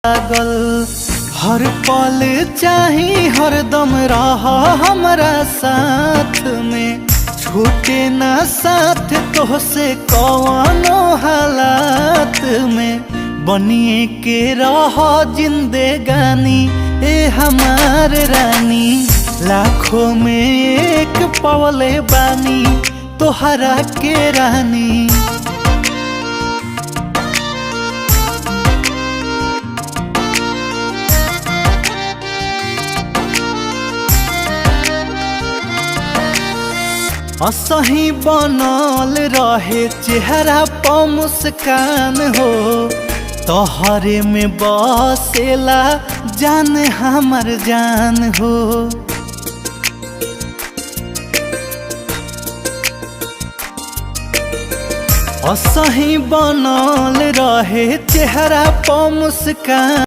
लागल हर पल चाही हरदम रह हमरा साथ में, छूटे ना साथ तोहसे कौनो हालात में। बनिए के रह जिंदगानी ए हमार रानी, लाखों में एक पवले बानी तोहरा के रानी। असही बनल रहे चेहरा पर मुस्कान हो, तोहरे में बसेला जान हमर जान हो। असही बनल रहे चेहरा पर मुस्कान।